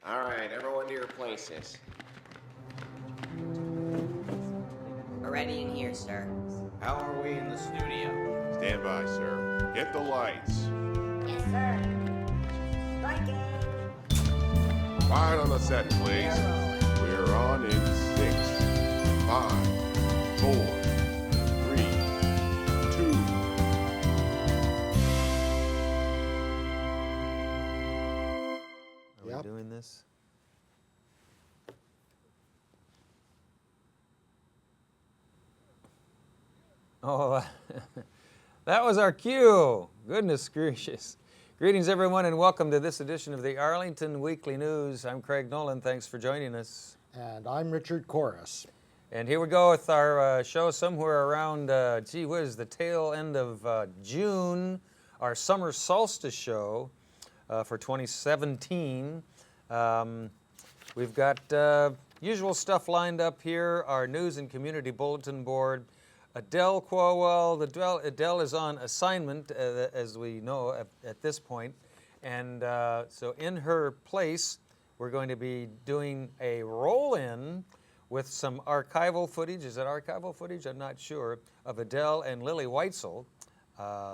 All right, everyone to your places. We're ready in here, sir. How are we in the studio? Stand by, sir. Get the lights. Yes, sir. Striking. Quiet on the set, please. We're on in 6, 5, 4, 3, 2. Are we doing this? Oh, that was our cue. Goodness gracious. Greetings, everyone, and welcome to this edition of the Arlington Weekly News. I'm Craig Nolan. Thanks for joining us. And I'm Richard Koris. And here we go with our show somewhere around, the tail end of June, our summer solstice show for 2017. We've got usual stuff lined up here, our news and community bulletin board. Adele Adele is on assignment, as we know at this point. And so in her place, we're going to be doing a roll-in with some archival footage. Is it archival footage? I'm not sure. Of Adele and Lily Whitesell.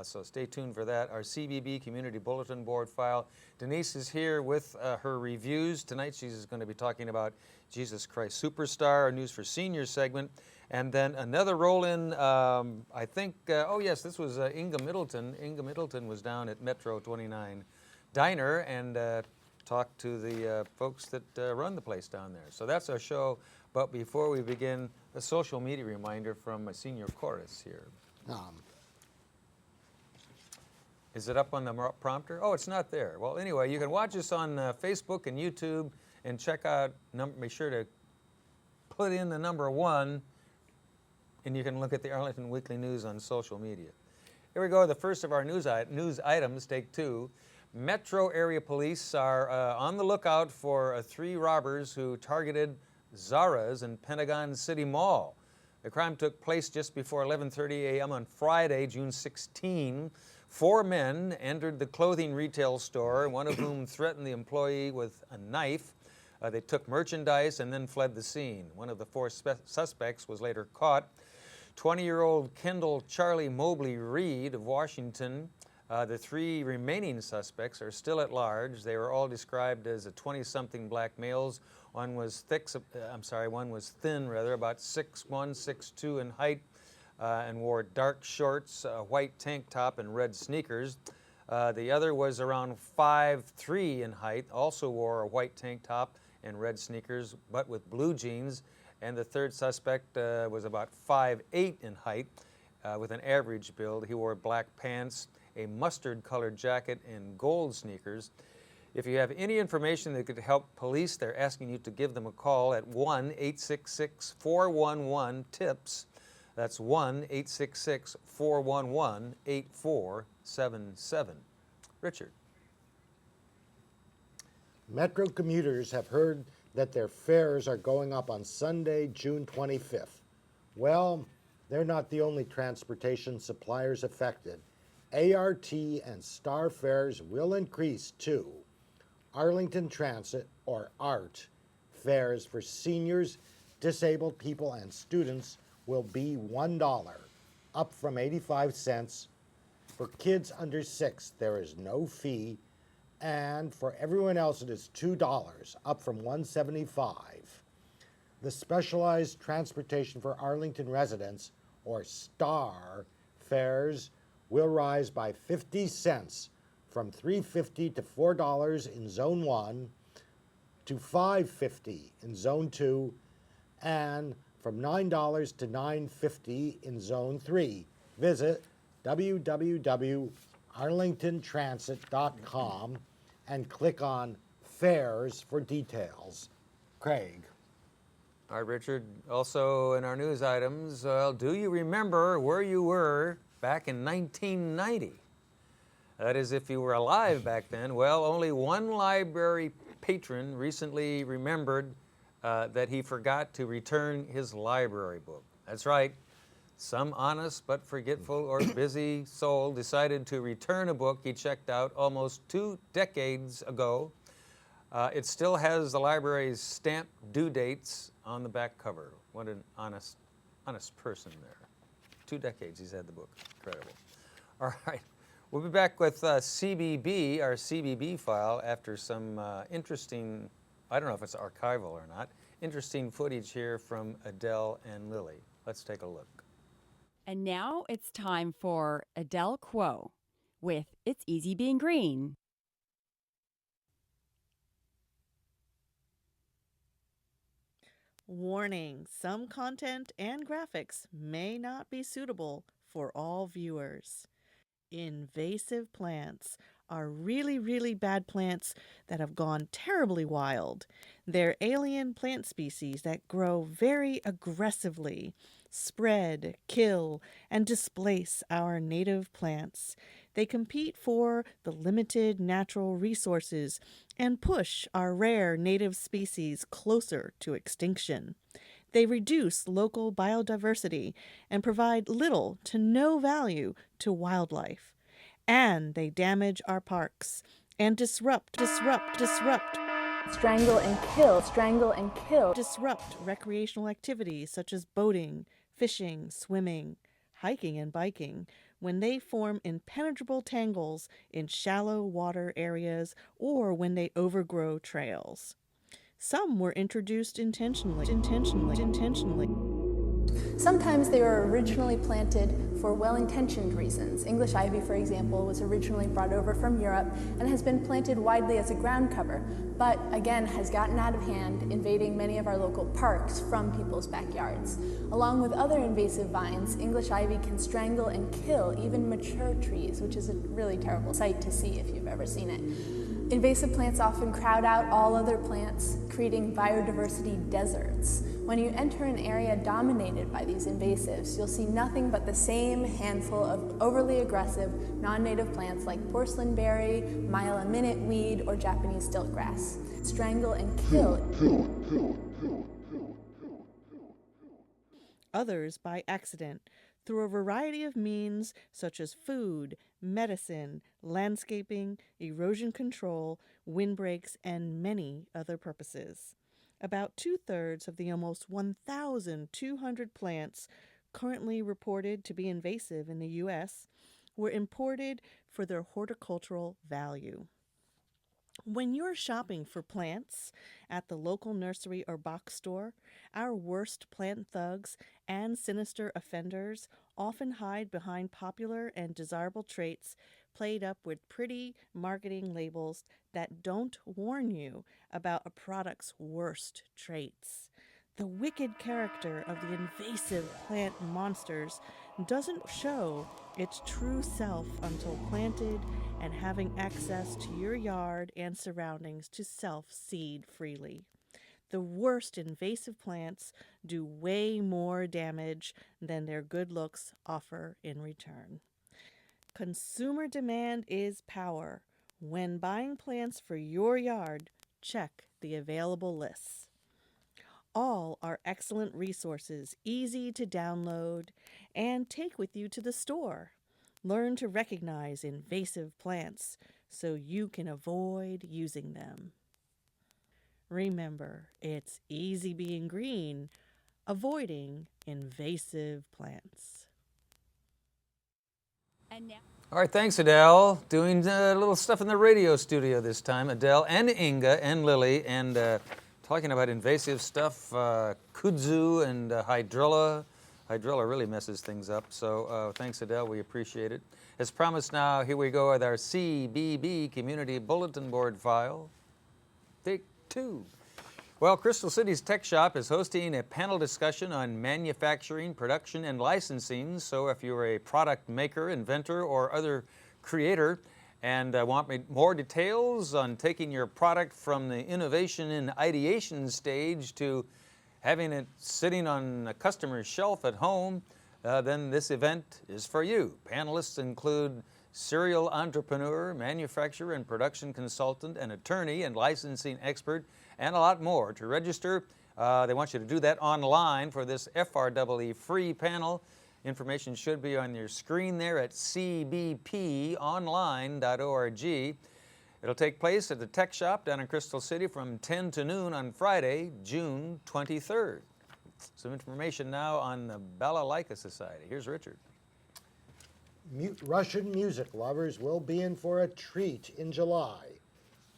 So stay tuned for that. Our CBB Community Bulletin Board file. Denise is here with her reviews. Tonight she's going to be talking about Jesus Christ Superstar, our News for Seniors segment. And then another roll-in, I think, this was Inga Middleton. Inga Middleton was down at Metro 29 Diner and talked to the folks that run the place down there. So that's our show. But before we begin, a social media reminder from Senior Koris here. Is it up on the prompter? Oh, it's not there. Well, anyway, you can watch us on Facebook and YouTube and check out, be sure to put in the number 1, and you can look at the Arlington Weekly News on social media. Here we go, the first of our news items, take 2. Metro area police are on the lookout for 3 robbers who targeted Zara's in Pentagon City Mall. The crime took place just before 11:30 a.m. on Friday, June 16. 4 men entered the clothing retail store, one of whom threatened the employee with a knife. They took merchandise and then fled the scene. One of the 4 suspects was later caught. 20-year-old Kendall Charlie Mobley Reed of Washington. The 3 remaining suspects are still at large. They were all described as 20-something black males. One was thin, about 6'1", 6'2" in height, and wore dark shorts, a white tank top, and red sneakers. The other was around 5'3" in height, also wore a white tank top and red sneakers, but with blue jeans. And the third suspect was about 5'8" in height, with an average build. He wore black pants, a mustard-colored jacket, and gold sneakers. If you have any information that could help police, they're asking you to give them a call at 1-866-411-TIPS. That's 1-866-411-8477. Richard. Metro commuters have heard that their fares are going up on Sunday, June 25th. Well, they're not the only transportation suppliers affected. ART and Star fares will increase too. Arlington Transit, or ART, fares for seniors, disabled people, and students will be $1, up from 85 cents. For kids under 6, there is no fee, and for everyone else it is $2, up from $1.75. The Specialized Transportation for Arlington Residents, or STAR, fares will rise by 50 cents from $3.50 to $4 in Zone 1, to $5.50 in Zone 2, and from $9 to $9.50 in Zone 3. Visit www.arlingtontransit.com and click on Fares for details. Craig. All right, Richard. Also in our news items, do you remember where you were back in 1990? That is, if you were alive back then. Well, only one library patron recently remembered that he forgot to return his library book. That's right. Some honest but forgetful or busy soul decided to return a book he checked out almost 2 decades ago. It still has the library's stamp due dates on the back cover. What an honest person there. 2 decades he's had the book. Incredible. All right. We'll be back with CBB, our CBB file, after some interesting, I don't know if it's archival or not, interesting footage here from Adele and Lily. Let's take a look. And now it's time for Adele Quo with It's Easy Being Green. Warning, some content and graphics may not be suitable for all viewers. Invasive plants are really, really bad plants that have gone terribly wild. They're alien plant species that grow very aggressively, spread, kill, and displace our native plants. They compete for the limited natural resources and push our rare native species closer to extinction. They reduce local biodiversity and provide little to no value to wildlife. And they damage our parks and disrupt, Strangle and kill, strangle and kill. disrupt recreational activities such as boating, fishing, swimming, hiking, and biking when they form impenetrable tangles in shallow water areas or when they overgrow trails. Some were introduced intentionally. Sometimes they were originally planted for well-intentioned reasons. English ivy, for example, was originally brought over from Europe and has been planted widely as a ground cover, but again has gotten out of hand, invading many of our local parks from people's backyards. Along with other invasive vines, English ivy can strangle and kill even mature trees, which is a really terrible sight to see if you've ever seen it. Invasive plants often crowd out all other plants, creating biodiversity deserts. When you enter an area dominated by these invasives, you'll see nothing but the same handful of overly aggressive non-native plants like porcelain berry, mile-a-minute weed, or Japanese stiltgrass. Strangle and kill. Others by accident, through a variety of means such as food, medicine, landscaping, erosion control, windbreaks, and many other purposes. About 2/3 of the almost 1,200 plants currently reported to be invasive in the U.S. were imported for their horticultural value. When you're shopping for plants at the local nursery or box store, our worst plant thugs and sinister offenders often hide behind popular and desirable traits played up with pretty marketing labels that don't warn you about a product's worst traits. The wicked character of the invasive plant monsters doesn't show its true self until planted and having access to your yard and surroundings to self-seed freely. The worst invasive plants do way more damage than their good looks offer in return. Consumer demand is power. When buying plants for your yard, check the available lists. All are excellent resources, easy to download and take with you to the store. Learn to recognize invasive plants so you can avoid using them. Remember, it's easy being green, avoiding invasive plants. And now. All right, thanks, Adele. Doing a little stuff in the radio studio this time. Adele and Inga and Lily, and talking about invasive stuff, kudzu and hydrilla. Hydrilla really messes things up, so thanks, Adele. We appreciate it. As promised now, here we go with our CBB Community Bulletin Board file. Take 2. Well, Crystal City's Tech Shop is hosting a panel discussion on manufacturing, production, and licensing. So if you're a product maker, inventor, or other creator and want more details on taking your product from the innovation and ideation stage to having it sitting on a customer's shelf at home, then this event is for you. Panelists include serial entrepreneur, manufacturer and production consultant, an attorney and licensing expert, and a lot more. To register, they want you to do that online for this FREE free panel. Information should be on your screen there at cbponline.org. It'll take place at the Tech Shop down in Crystal City from 10 to noon on Friday, June 23rd. Some information now on the Balalaika Society. Here's Richard. Russian music lovers will be in for a treat in July.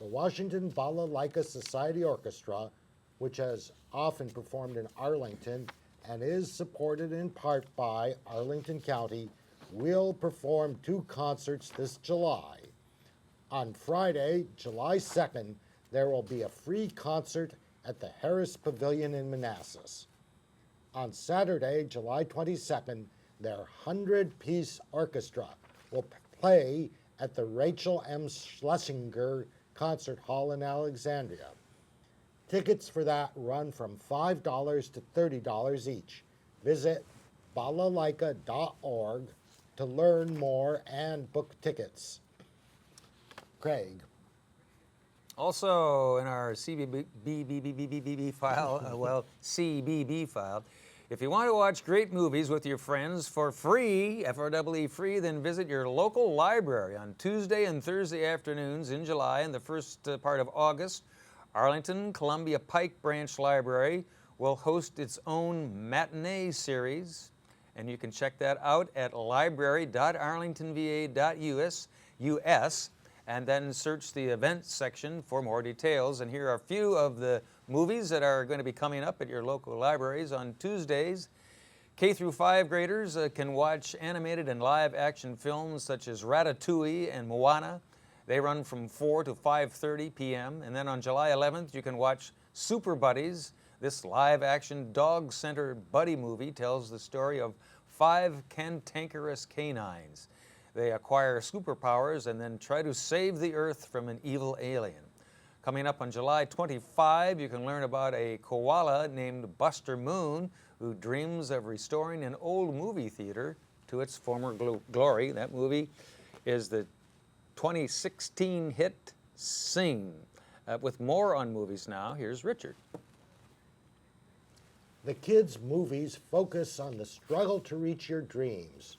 The Washington Balalaika Society Orchestra, which has often performed in Arlington and is supported in part by Arlington County, will perform 2 concerts this July. On Friday, July 2nd, there will be a free concert at the Harris Pavilion in Manassas. On Saturday, July 22nd, their 100-piece orchestra will play at the Rachel M. Schlesinger Concert Hall in Alexandria. Tickets for that run from $5 to $30 each. Visit balalaika.org to learn more and book tickets. Craig. Also in our CBB file, CBB file, if you want to watch great movies with your friends for free, FRWE free, then visit your local library on Tuesday and Thursday afternoons in July and the first part of August. Arlington Columbia Pike Branch Library will host its own matinee series, and you can check that out at library.arlingtonva.us, and then search the events section for more details. And here are a few of the movies that are going to be coming up at your local libraries on Tuesdays. K through 5 graders can watch animated and live action films such as Ratatouille and Moana. They run from 4 to 5:30 p.m. And then on July 11th, you can watch Super Buddies. This live action dog-centered buddy movie tells the story of 5 cantankerous canines. They acquire superpowers and then try to save the Earth from an evil alien. Coming up on July 25, you can learn about a koala named Buster Moon who dreams of restoring an old movie theater to its former glory. That movie is the 2016 hit Sing. With more on movies now, here's Richard. The kids' movies focus on the struggle to reach your dreams.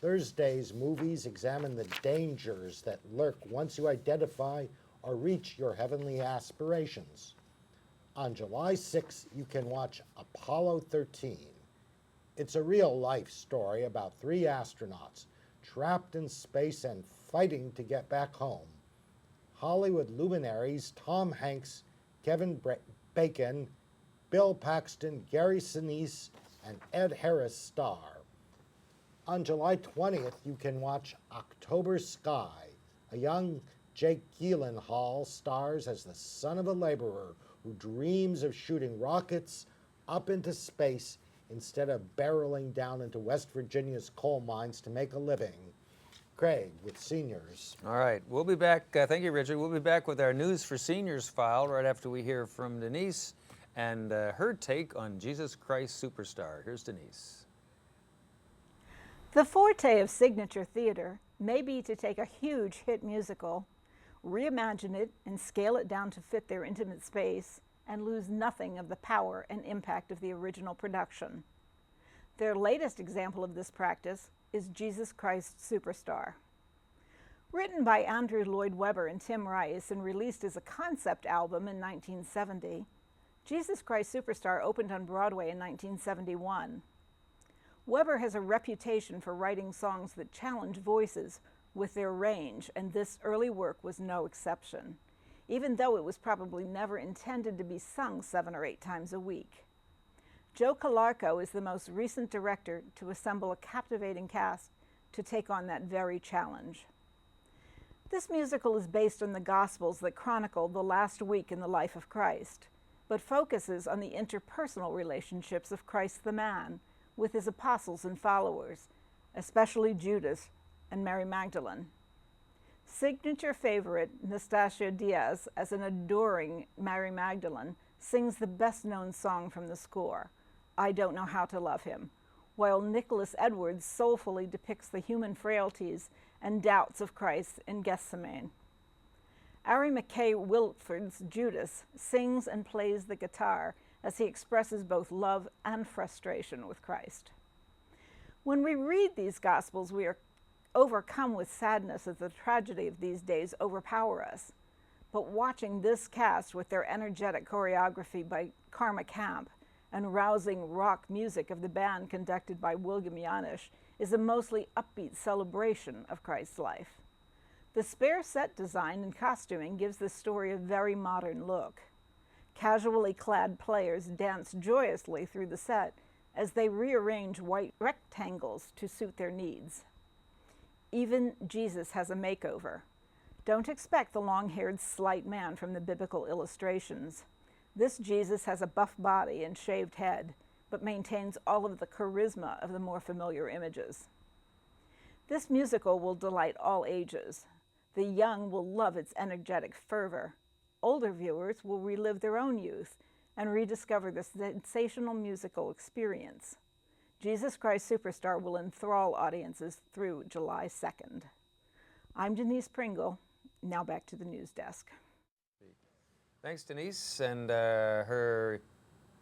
Thursday's movies examine the dangers that lurk once you identify or reach your heavenly aspirations. On July 6th, you can watch Apollo 13. It's a real-life story about 3 astronauts trapped in space and fighting to get back home. Hollywood luminaries Tom Hanks, Kevin Bacon, Bill Paxton, Gary Sinise, and Ed Harris star. On July 20th, you can watch October Sky. A young Jake Gyllenhaal stars as the son of a laborer who dreams of shooting rockets up into space instead of barreling down into West Virginia's coal mines to make a living. Craig with seniors. All right, we'll be back. Thank you, Richard. We'll be back with our News for Seniors file right after we hear from Denise and her take on Jesus Christ Superstar. Here's Denise. The forte of signature theater may be to take a huge hit musical, reimagine it and scale it down to fit their intimate space, and lose nothing of the power and impact of the original production. Their latest example of this practice is Jesus Christ Superstar. Written by Andrew Lloyd Webber and Tim Rice and released as a concept album in 1970, Jesus Christ Superstar opened on Broadway in 1971. Webber has a reputation for writing songs that challenge voices with their range, and this early work was no exception, even though it was probably never intended to be sung 7 or 8 times a week. Joe Calarco is the most recent director to assemble a captivating cast to take on that very challenge. This musical is based on the Gospels that chronicle the last week in the life of Christ, but focuses on the interpersonal relationships of Christ the man with his apostles and followers, especially Judas and Mary Magdalene. Signature favorite Nastasia Diaz, as an adoring Mary Magdalene, sings the best-known song from the score, I Don't Know How to Love Him, while Nicholas Edwards soulfully depicts the human frailties and doubts of Christ in Gethsemane. Ari McKay Wilford's Judas sings and plays the guitar as he expresses both love and frustration with Christ. When we read these Gospels, we are overcome with sadness as the tragedy of these days overpower us. But watching this cast with their energetic choreography by Karma Camp and rousing rock music of the band conducted by William Janisch is a mostly upbeat celebration of Christ's life. The spare set design and costuming gives the story a very modern look. Casually clad players dance joyously through the set as they rearrange white rectangles to suit their needs. Even Jesus has a makeover. Don't expect the long-haired slight man from the biblical illustrations. This Jesus has a buff body and shaved head, but maintains all of the charisma of the more familiar images. This musical will delight all ages. The young will love its energetic fervor. Older viewers will relive their own youth and rediscover the sensational musical experience. Jesus Christ Superstar will enthrall audiences through July 2nd. I'm Denise Pringle. Now back to the news desk. Thanks, Denise, and her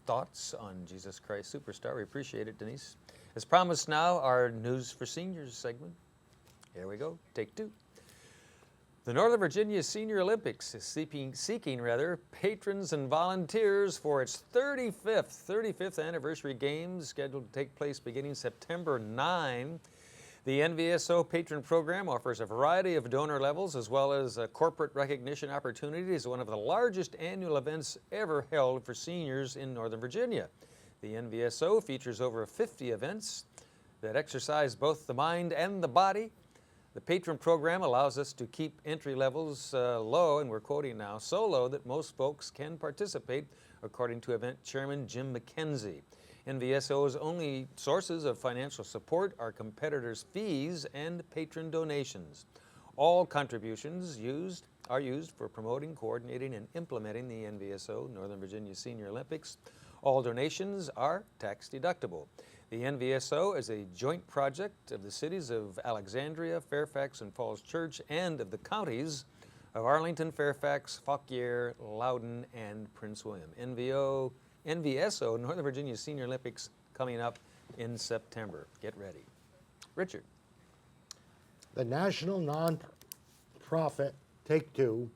thoughts on Jesus Christ Superstar. We appreciate it, Denise. As promised now, our News for Seniors segment. Here we go, take two. The Northern Virginia Senior Olympics is seeking patrons and volunteers for its 35th anniversary games scheduled to take place beginning September 9. The NVSO patron program offers a variety of donor levels as well as corporate recognition opportunities, one of the largest annual events ever held for seniors in Northern Virginia. The NVSO features over 50 events that exercise both the mind and the body. The patron program allows us to keep entry levels low, and we're quoting now, so low that most folks can participate, according to event chairman Jim McKenzie. NVSO's only sources of financial support are competitors' fees and patron donations. All contributions are used for promoting, coordinating, and implementing the NVSO Northern Virginia Senior Olympics. All donations are tax deductible. The NVSO is a joint project of the cities of Alexandria, Fairfax, and Falls Church, and of the counties of Arlington, Fairfax, Fauquier, Loudoun, and Prince William. NVSO, Northern Virginia Senior Olympics, coming up in September. Get ready. Richard. The national nonprofit, take two,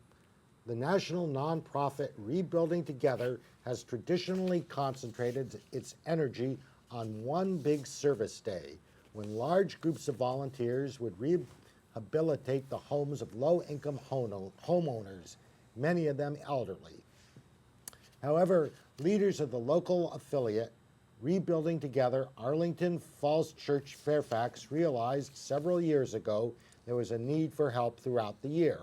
the national nonprofit Rebuilding Together has traditionally concentrated its energy on one big service day, when large groups of volunteers would rehabilitate the homes of low-income homeowners, many of them elderly. However, leaders of the local affiliate, Rebuilding Together Arlington Falls Church Fairfax, realized several years ago there was a need for help throughout the year.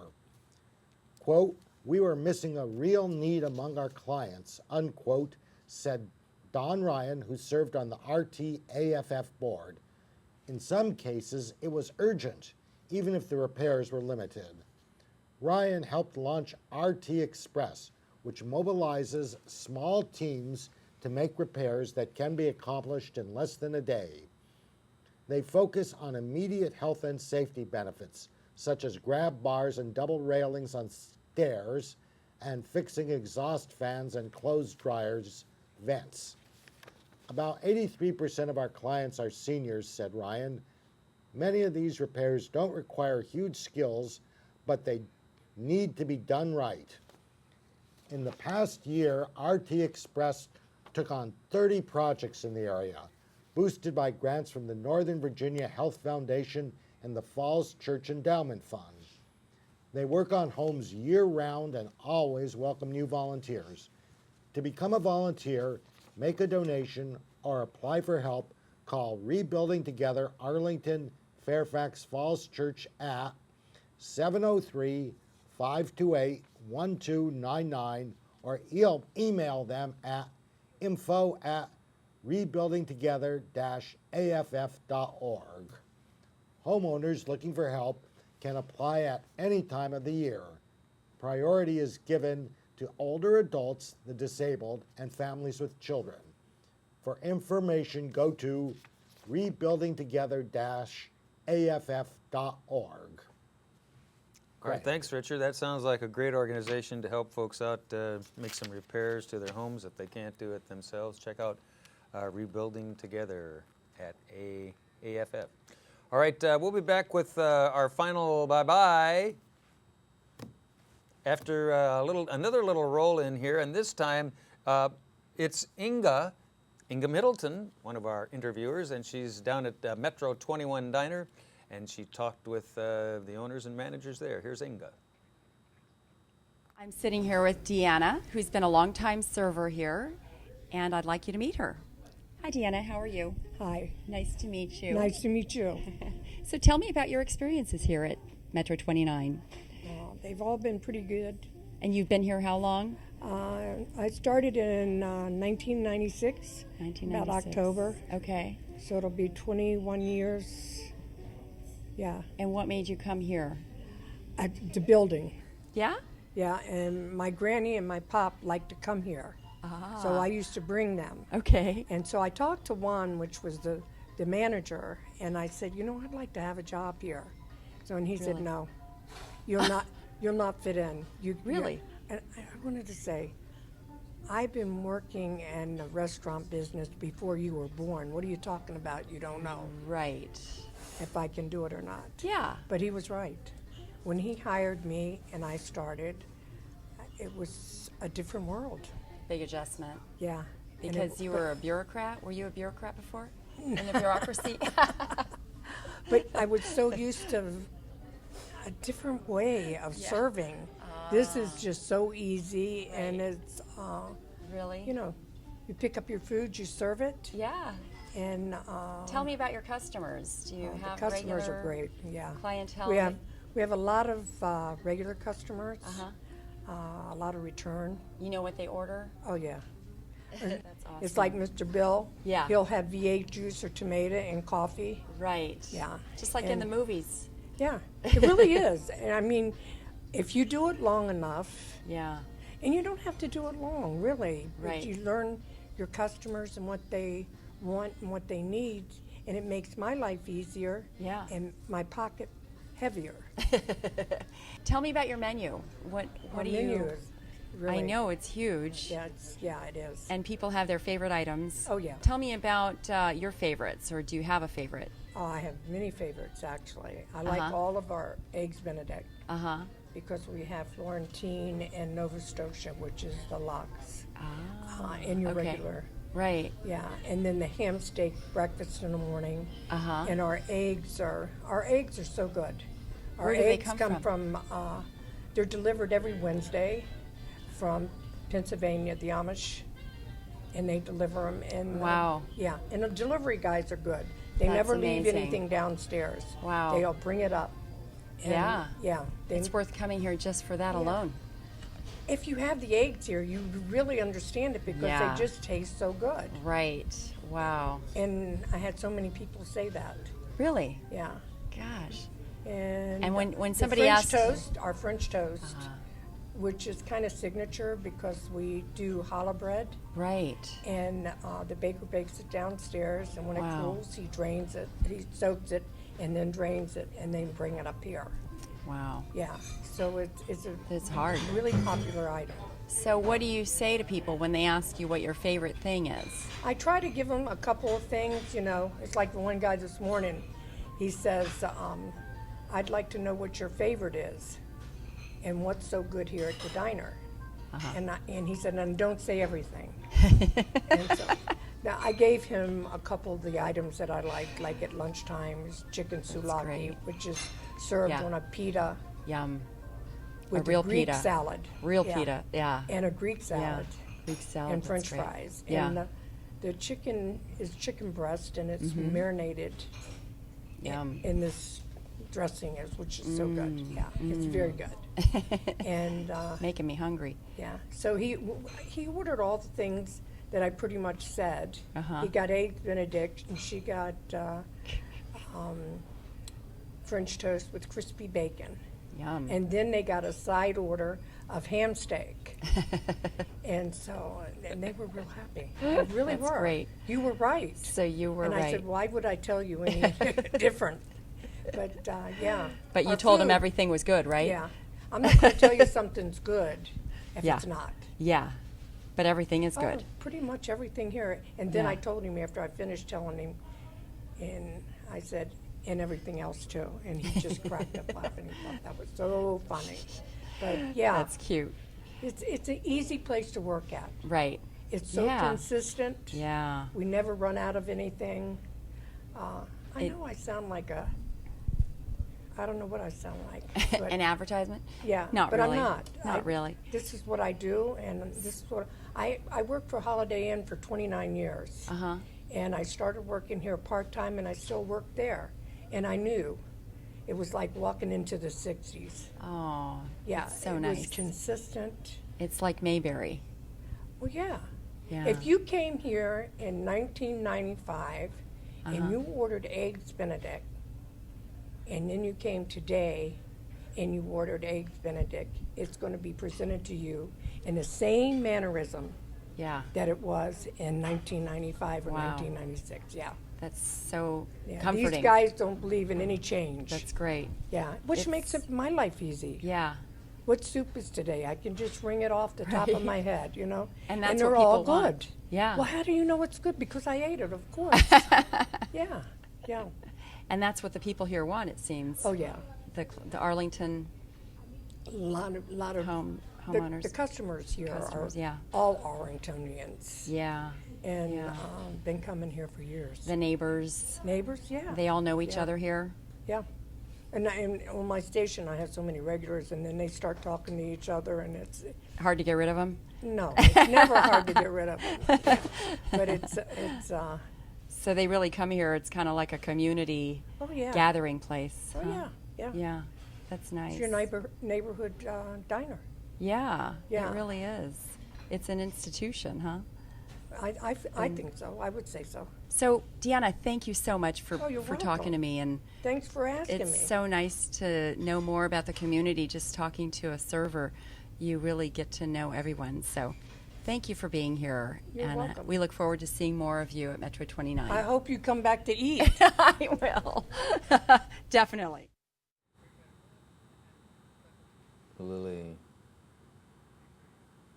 Quote, "We were missing a real need among our clients," unquote, said Don Ryan, who served on the RT-AFF board. In some cases, it was urgent, even if the repairs were limited. Ryan helped launch RT Express, which mobilizes small teams to make repairs that can be accomplished in less than a day. They focus on immediate health and safety benefits, such as grab bars and double railings on stairs, and fixing exhaust fans and clothes dryers' vents. About 83% of our clients are seniors, said Ryan. Many of these repairs don't require huge skills, but they need to be done right. In the past year, RT Express took on 30 projects in the area, boosted by grants from the Northern Virginia Health Foundation and the Falls Church Endowment Fund. They work on homes year-round and always welcome new volunteers. To become a volunteer, make a donation, or apply for help, call Rebuilding Together Arlington Fairfax Falls Church at 703-528-1299 or email them at info@rebuildingtogether-aff.org. Homeowners looking for help can apply at any time of the year. Priority is given to older adults, the disabled, and families with children. For information, go to rebuildingtogether-aff.org. All right, thanks, Richard. That sounds like a great organization to help folks out make some repairs to their homes if they can't do it themselves. Check out Rebuilding Together at AFF. All right, we'll be back with our final bye-bye after another little roll in here, and this time it's Inga Middleton, one of our interviewers, and she's down at Metro 21 Diner, and she talked with the owners and managers there. Here's Inga. I'm sitting here with Deanna, who's been a longtime server here, and I'd like you to meet her. Hi, Deanna. How are you? Hi. Nice to meet you. Nice to meet you. So tell me about your experiences here at Metro 29. They've all been pretty good. And you've been here how long? I started in 1996, about October. Okay. So it'll be 21 years. Yeah. And what made you come here? The building. Yeah? Yeah, and my granny and my pop liked to come here. So I used to bring them. Okay. And so I talked to Juan, which was the manager, and I said, you know, I'd like to have a job here. So, and he said, no, you'll not fit in. Really? And I wanted to say, I've been working in the restaurant business before you were born. What are you talking about? You don't know. Right. If I can do it or not. Yeah. But he was right. When he hired me and I started, it was a different world. Big adjustment. Yeah. Because you were a bureaucrat? Were you a bureaucrat before? In the bureaucracy? But I was so used to a different way of serving. This is just so easy, and it's, really? you know, you pick up your food, you serve it. Yeah. And Tell me about your customers. Do you have the customers regular are great. Yeah. clientele? We have a lot of regular customers. Uh-huh. A lot of return. You know what they order? Oh yeah. That's awesome. It's like Mr. Bill. Yeah. He'll have V8 juice or tomato and coffee. Right. Yeah. Just like in the movies. Yeah, it really is. And I mean, if you do it long enough, Yeah. and you don't have to do it long, really. Right. But you learn your customers and what they want and what they need, and it makes my life easier. Yeah. And my pocket heavier. Tell me about your menu. What Our do menu you? is really. I know it's huge. Yeah, it is. And people have their favorite items. Oh, yeah. Tell me about your favorites, or do you have a favorite? Oh, I have many favorites actually. I like all of our eggs Benedict. Because we have Florentine and Nova Scotia, which is the lox, in your regular. Right. Yeah, and then the ham steak breakfast in the morning. Uh-huh. And our eggs are so good. Our Where do they eggs come from they're delivered every Wednesday from Pennsylvania, the Amish, and they deliver them. And Wow. Yeah, and the delivery guys are good. They That's never leave amazing. anything downstairs. Wow. They'll bring it up. And Yeah. Yeah. It's worth coming here just for that alone. If you have the eggs here, you really understand it because Yeah. they just taste so good. Right. Wow. And I had so many people say that. Really? Yeah. Gosh. And when the somebody French asks, toast, our French toast, which is kind of signature because we do challah bread, right? And the baker bakes it downstairs, and when it Wow. cools, he drains it, he soaks it, and then drains it, and then bring it up here. Wow. Yeah. So it's hard. Really popular item. So what do you say to people when they ask you what your favorite thing is? I try to give them a couple of things, you know. It's like the one guy this morning, he says, I'd like to know what your favorite is and what's so good here at the diner. And he said, and don't say everything. And so, now I gave him a couple of the items that I like at lunchtime is chicken souvlaki, which is served on a pita. Yum. With a real a Greek pita. salad. Real pita, yeah. And a Greek salad. Yeah. Greek salad. And that's French great. fries. Yeah. And the chicken is chicken breast, and it's marinated Yum. in this dressing, which is so good. Yeah, it's very good. And making me hungry. Yeah. So he ordered all the things that I pretty much said. He got eggs Benedict, and she got French toast with crispy bacon. Yum. And then they got a side order of ham steak. And they were real happy. They really That's were. great. You were right. So you were and right. I said, why would I tell you any different? But yeah. But you Our told him food- everything was good, right? Yeah. I'm not going to tell you something's good if it's not. Yeah. But everything is good. Oh, pretty much everything here. And then Yeah. I told him after I finished telling him, and I said, and everything else too. And he just cracked up laughing. He thought that was so funny. But yeah, That's cute. it's an easy place to work at. Right. It's so Yeah. consistent. Yeah. We never run out of anything. I know I sound like I don't know what I sound like. But An advertisement? yeah, Not but really. I'm not. Not really. This is what I do, and this is what I worked for Holiday Inn for 29 years. Uh-huh. And I started working here part-time, and I still work there. And I knew it was like walking into the 60s. Oh, Yeah, that's so it nice. was consistent. It's like Mayberry. Well, yeah. Yeah. If you came here in 1995 Uh-huh. and you ordered eggs Benedict, and then you came today and you ordered eggs Benedict, it's going to be presented to you in the same mannerism Yeah. that it was in 1995 or Wow. 1996. Yeah. That's so Yeah. comforting. These guys don't believe in any change. That's great. Yeah, which It's- makes it my life easy. Yeah. What soup is today? I can just ring it off the top of my head, you know? And that's they're what all people good. want. Yeah. Well, how do you know it's good? Because I ate it, of course. Yeah, yeah. And that's what the people here want, it seems. Oh, yeah. The Arlington A lot of homeowners. The customers here Customers, are yeah. all Arlingtonians. Yeah. And yeah. been coming here for years. The neighbors, Neighbors, yeah. they all know each Yeah. other here. Yeah. And on my station, I have so many regulars, and then they start talking to each other, and it's Hard to get rid of them. no, it's never hard to get rid of them. But it's So they really come here. It's kind of like a community oh yeah, gathering place. oh huh? yeah, yeah. Yeah. That's nice. It's your neighborhood diner. Yeah. Yeah. It really is. It's an institution, huh? I think so. I would say so. So, Deanna, thank you so much for, Oh, you're for talking welcome. to me. And Thanks for asking it's me. so nice to know more about the community. Just talking to a server, you really get to know everyone. So, thank you for being here. You're and welcome. we look forward to seeing more of you at Metro 29. I hope you come back to eat. I will. Definitely. Lily.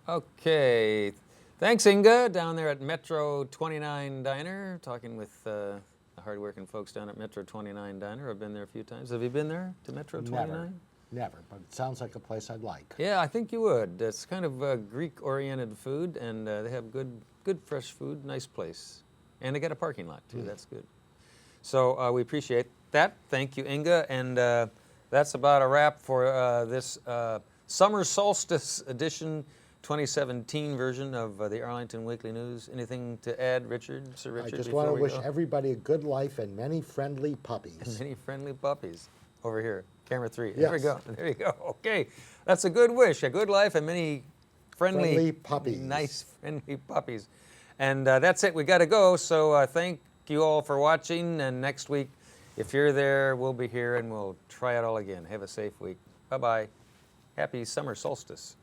Okay. Thanks, Inga, down there at Metro 29 Diner, talking with the hardworking folks down at Metro 29 Diner. I've been there a few times. Have you been there to Metro 29? Never, but it sounds like a place I'd like. Yeah, I think you would. It's kind of Greek-oriented food, and they have good fresh food. Nice place, and they got a parking lot too. That's good. So we appreciate that. Thank you, Inga, and that's about a wrap for this summer solstice edition, 2017 version of the Arlington Weekly News. Anything to add, Richard? Sir Richard? I just before want to we wish go? everybody a good life and many friendly puppies. Many friendly puppies over here. Camera 3. There we Yes. go. There you go. Okay. That's a good wish. A good life and many Friendly puppies. Nice, friendly puppies. And that's it. We got to go. So thank you all for watching. And next week, if you're there, we'll be here and we'll try it all again. Have a safe week. Bye-bye. Happy summer solstice.